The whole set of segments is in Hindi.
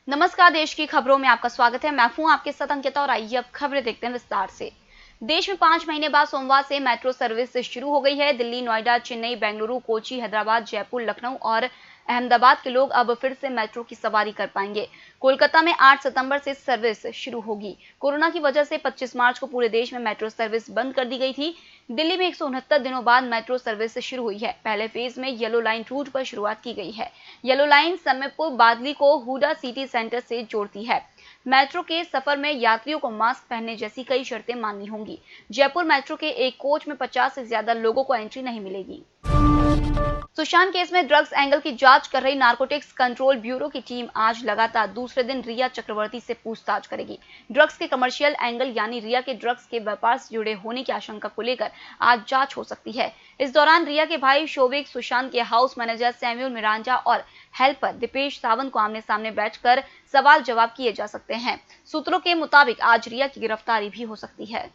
नमस्कार, देश की खबरों में आपका स्वागत है। मैं हूं आपके साथ अंकिता और आइए अब खबरें देखते हैं विस्तार से। देश में 5 महीने बाद सोमवार से मेट्रो सर्विस शुरू हो गई है। दिल्ली, नोएडा, चेन्नई, बेंगलुरु, कोची, हैदराबाद, जयपुर, लखनऊ और अहमदाबाद के लोग अब फिर से मेट्रो की सवारी कर पाएंगे। कोलकाता में 8 सितंबर से सर्विस शुरू होगी। कोरोना की वजह से 25 मार्च को पूरे देश में मेट्रो सर्विस बंद कर दी गई थी। दिल्ली में 169 दिनों बाद मेट्रो सर्विस शुरू हुई है। पहले फेज में येलो लाइन रूट पर शुरुआत की गई है। येलो लाइन समीरपुर बादली को हुडा सिटी सेंटर से जोड़ती है। मेट्रो के सफर में यात्रियों को मास्क पहनने जैसी कई शर्तें माननी होंगी। जयपुर मेट्रो के एक कोच में 50 से ज्यादा लोगों को एंट्री नहीं मिलेगी। सुशांत केस में ड्रग्स एंगल की जांच कर रही नारकोटिक्स कंट्रोल ब्यूरो की टीम आज लगातार दूसरे दिन रिया चक्रवर्ती से पूछताछ करेगी। ड्रग्स के कमर्शियल एंगल यानी रिया के ड्रग्स के व्यापार से जुड़े होने की आशंका को लेकर आज जांच हो सकती है। इस दौरान रिया के भाई शोविक, सुशांत के हाउस मैनेजर सैमुअल मिरांडा और हेल्पर दीपेश सावंत को आमने सामने बैठकर सवाल जवाब किए जा सकते हैं। सूत्रों के मुताबिक आज रिया की गिरफ्तारी भी हो सकती है।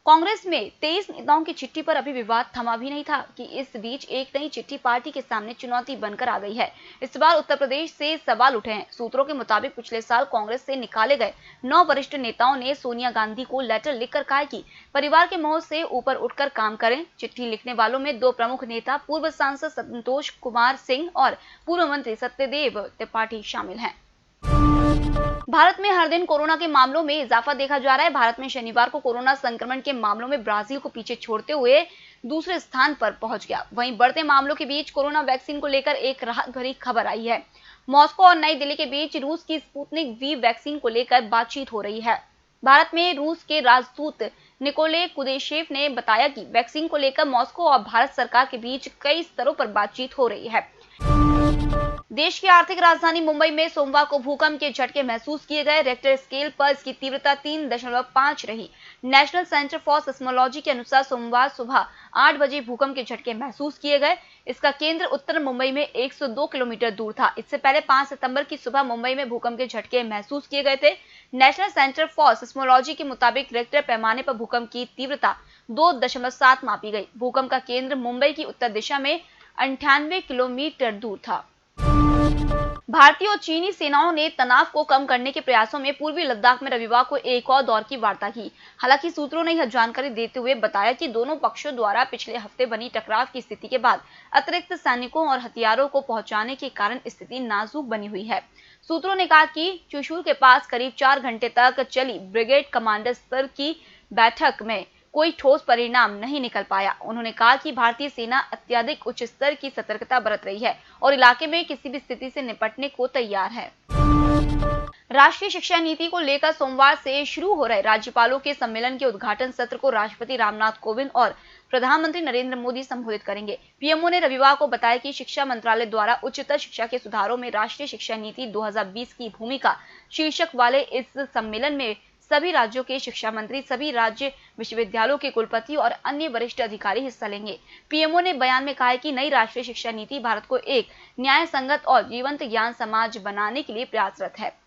कांग्रेस में 23 नेताओं की चिट्ठी पर अभी विवाद थमा भी नहीं था कि इस बीच एक नई चिट्ठी पार्टी के सामने चुनौती बनकर आ गई है। इस बार उत्तर प्रदेश से सवाल उठे हैं। सूत्रों के मुताबिक पिछले साल कांग्रेस से निकाले गए 9 वरिष्ठ नेताओं ने सोनिया गांधी को लेटर लिखकर कहा कि परिवार के मोह से ऊपर उठकर काम करें। चिट्ठी लिखने वालों में 2 प्रमुख नेता पूर्व सांसद संतोष कुमार सिंह और पूर्व मंत्री सत्यदेव त्रिपाठी शामिल हैं। भारत में हर दिन कोरोना के मामलों में इजाफा देखा जा रहा है। भारत में शनिवार को कोरोना संक्रमण के मामलों में ब्राजील को पीछे छोड़ते हुए दूसरे स्थान पर पहुंच गया। वहीं बढ़ते मामलों के बीच कोरोना वैक्सीन को लेकर एक राहत भरी खबर आई है। मॉस्को और नई दिल्ली के बीच रूस की स्पुतनिक वी वैक्सीन को लेकर बातचीत हो रही है। भारत में रूस के राजदूत निकोले कुदेशेव ने बताया कि वैक्सीन को लेकर मॉस्को और भारत सरकार के बीच कई स्तरों पर बातचीत हो रही है। देश की आर्थिक राजधानी मुंबई में सोमवार को भूकंप के झटके महसूस किए गए। रेक्टर स्केल पर इसकी तीव्रता 3.5 रही। नेशनल सेंटर फॉर सिस्मोलॉजी के अनुसार सोमवार सुबह 8 बजे भूकंप के झटके महसूस किए गए। इसका केंद्र उत्तर मुंबई में 102 किलोमीटर दूर था। इससे पहले 5 सितंबर की सुबह मुंबई में भूकंप के झटके महसूस किए गए थे। नेशनल सेंटर फॉर सिस्मोलॉजी के मुताबिक रेक्टर पैमाने पर भूकंप की तीव्रता 2.7 मापी गई। भूकंप का केंद्र मुंबई की उत्तर दिशा में 98 किलोमीटर दूर था। भारतीय और चीनी सेनाओं ने तनाव को कम करने के प्रयासों में पूर्वी लद्दाख में रविवार को एक और दौर की वार्ता की। हालांकि सूत्रों ने यह जानकारी देते हुए बताया कि दोनों पक्षों द्वारा पिछले हफ्ते बनी टकराव की स्थिति के बाद अतिरिक्त सैनिकों और हथियारों को पहुंचाने के कारण स्थिति नाजुक बनी हुई है। सूत्रों ने कहा कि चुशूल के पास करीब 4 घंटे तक चली ब्रिगेड कमांडर स्तर की बैठक में कोई ठोस परिणाम नहीं निकल पाया। उन्होंने कहा कि भारतीय सेना अत्यधिक उच्च स्तर की सतर्कता बरत रही है और इलाके में किसी भी स्थिति से निपटने को तैयार है। राष्ट्रीय शिक्षा नीति को लेकर सोमवार से शुरू हो रहे राज्यपालों के सम्मेलन के उद्घाटन सत्र को राष्ट्रपति रामनाथ कोविंद और प्रधानमंत्री नरेंद्र मोदी संबोधित करेंगे। पीएमओ ने रविवार को बताया कि शिक्षा मंत्रालय द्वारा उच्चतर शिक्षा के सुधारों में राष्ट्रीय शिक्षा नीति 2020 की भूमिका शीर्षक वाले इस सम्मेलन में सभी राज्यों के शिक्षा मंत्री, सभी राज्य विश्वविद्यालयों के कुलपति और अन्य वरिष्ठ अधिकारी हिस्सा लेंगे। पीएमओ ने बयान में कहा है कि नई राष्ट्रीय शिक्षा नीति भारत को एक न्याय संगत और जीवंत ज्ञान समाज बनाने के लिए प्रयासरत है।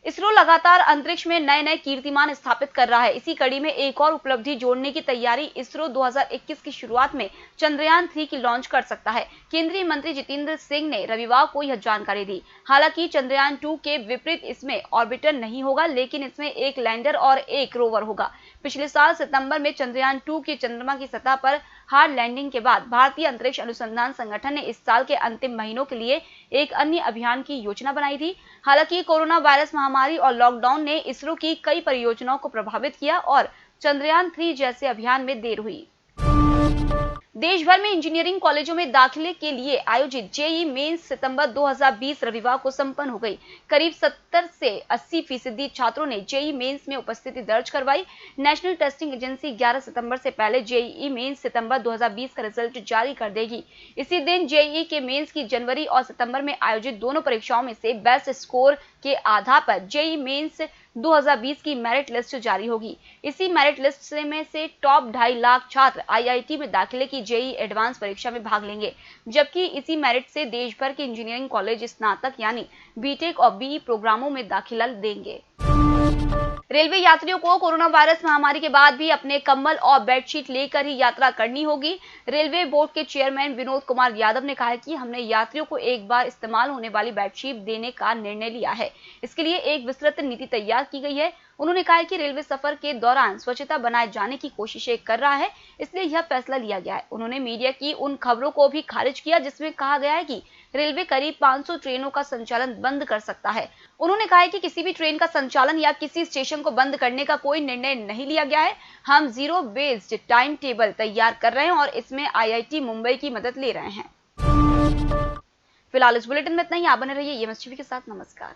इसरो लगातार अंतरिक्ष में नए नए कीर्तिमान स्थापित कर रहा है। इसी कड़ी में एक और उपलब्धि जोड़ने की तैयारी इसरो 2021 की शुरुआत में चंद्रयान 3 की लॉन्च कर सकता है। केंद्रीय मंत्री जितेंद्र सिंह ने रविवार को यह जानकारी दी। हालांकि चंद्रयान 2 के विपरीत इसमें ऑर्बिटर नहीं होगा, लेकिन इसमें एक लैंडर और एक रोवर होगा। पिछले साल सितंबर में चंद्रयान 2 की चंद्रमा की सतह पर हार्ड लैंडिंग के बाद भारतीय अंतरिक्ष अनुसंधान संगठन ने इस साल के अंतिम महीनों के लिए एक अन्य अभियान की योजना बनाई थी। हालांकि कोरोना वायरस महामारी और लॉकडाउन ने इसरो की कई परियोजनाओं को प्रभावित किया और चंद्रयान 3 जैसे अभियान में देर हुई। देश भर में इंजीनियरिंग कॉलेजों में दाखिले के लिए आयोजित जेईई मेंस सितंबर 2020 रविवार को संपन्न हो गई। करीब 70 से 80% छात्रों ने जेईई मेंस में उपस्थिति दर्ज करवाई। नेशनल टेस्टिंग एजेंसी 11 सितंबर से पहले जेईई मेंस सितंबर 2020 का रिजल्ट जारी कर देगी। इसी दिन जेईई के मेंस की जनवरी और सितंबर में आयोजित दोनों परीक्षाओं में से बेस्ट स्कोर के आधार पर जेईई मेंस 2020 की मेरिट लिस्ट जारी होगी। इसी मेरिट लिस्ट में से टॉप 2.5 लाख छात्र आईआईटी में दाखिले की जेईई एडवांस परीक्षा में भाग लेंगे, जबकि इसी मेरिट से देश भर के इंजीनियरिंग कॉलेज स्नातक यानी बीटेक और बीई प्रोग्रामों में दाखिला देंगे। रेलवे यात्रियों को कोरोना वायरस महामारी के बाद भी अपने कंबल और बेडशीट लेकर ही यात्रा करनी होगी। रेलवे बोर्ड के चेयरमैन विनोद कुमार यादव ने कहा है कि हमने यात्रियों को एक बार इस्तेमाल होने वाली बेडशीट देने का निर्णय लिया है। इसके लिए एक विस्तृत नीति तैयार की गई है। उन्होंने कहा है कि रेलवे सफर के दौरान स्वच्छता बनाए जाने की कोशिशें कर रहा है, इसलिए यह फैसला लिया गया है। उन्होंने मीडिया की उन खबरों को भी खारिज किया जिसमें कहा गया है कि रेलवे करीब 500 ट्रेनों का संचालन बंद कर सकता है। उन्होंने कहा है कि किसी भी ट्रेन का संचालन या किसी स्टेशन को बंद करने का कोई निर्णय नहीं लिया गया है। हम जीरो बेस्ड टाइम टेबल तैयार कर रहे हैं और इसमें IIT मुंबई की मदद ले रहे हैं। फिलहाल इस बुलेटिन में इतना ही। आप बने रहिए EMS टीवी के साथ। नमस्कार।